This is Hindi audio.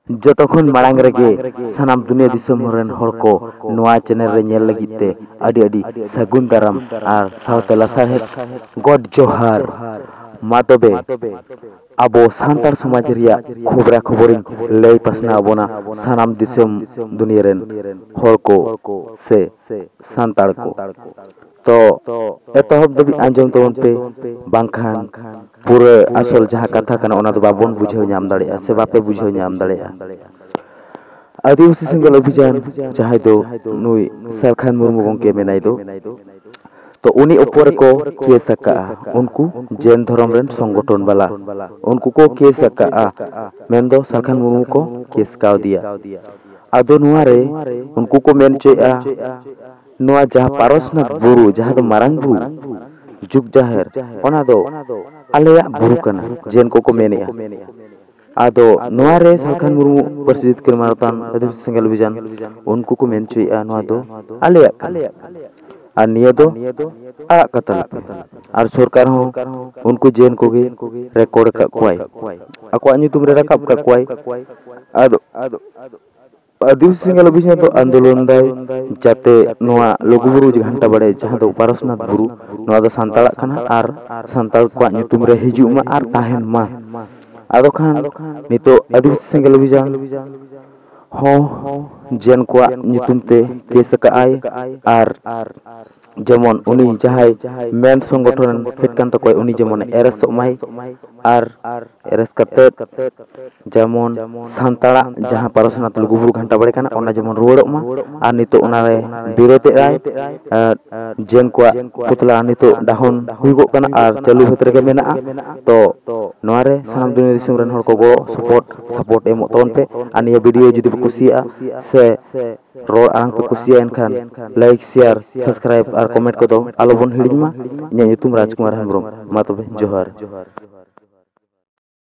जतखन मांग रेगे सानाम दुनिया दिसम रन हर को नोआ चैनल रे नेल लगित ते अडी अडी सगुन दाराम आर सावते लासाहेद गॉड जोहार मा तबे आबो सांतार समाज रिया खबरा खबरिन लई पासना आबोना सानाम दिसम दुनिया रेन हर को से सांतार को तो एतहब दबी आंजम तबन पे बांखान पूरे आसल जहाँ कथा कना ओना दो बाबोन बुझाव नाम दाड़ेया से बापे बुझाव नाम दाड़ेया आदिवासी सेंगल अभियान जहाँ दो नुई सरखान मुर्मू गंके मेनाय दो तो उनी ऊपर को केस सका उनको जैन धर्म रेन संगठन वाला उनको को केस सका मेन दो सरखान मुर्मू को केस काव दिया आदो नुआरे उनको को मेन चोया नोआ जहाँ पारसनाथ बुरु जहाँ दो मारांग बुरु जुग जाहेर ओना दो आलेया बुरु कना जेन को मेनेया आदो नोआरे सरखान मुर्मू प्रसिद्ध किरमारतान आदिवासी सेंगल अभियान उनको को मेन चोया नोआ दो आलेया और निया दो आ कतल और सरकार हो उनको जेन को रिकॉर्ड का कोई अको ᱧᱩᱛᱩᱢ रे रकाब का कोई आदो आदिवासी सेंगल अभियान तो आंदोलन दाय जाते नोआ लघुबुरु घंटा बड़े जहाँ दो पारसनाथ बुरु नोआ दो सांताला कना आर सांताल को ᱧᱩᱛᱩᱢ रे हिजु मा आर ताहेन मा आदो खान नितो आदिवासी सेंगल अभियान हो जेन को ᱧᱩᱛᱩᱢ ते केस का आय आर जेमन उनी जहाय मेन संगठन हेडकान तको उनी जेमन एरेस माय आर एरेस कते जेमन सांताला जहां पारसनाथ लुगुबुरु घंटा बड़े काना ओना जेमन रुवाड़ो मा आर नितो ओना रे बिरोते राय जेन को पुतला नितो डाहन हुइगो काना आर चालू भीतर के मेना तो नोआरे सानाम दुनिया दिसम रन हर को गो सपोर्ट एमो तोन पे आ निया वीडियो जुदी पे कुसिया से रोड आंग पे कुसिया एनखान लाइक शेयर सब्सक्राइब और कमेंट को दो आलो बन हिड़िमा इᱧᱟᱹᱜ ᱧᱩᱛᱩᱢ राजकुमार हेम्ब्रम मा तबे जोहार।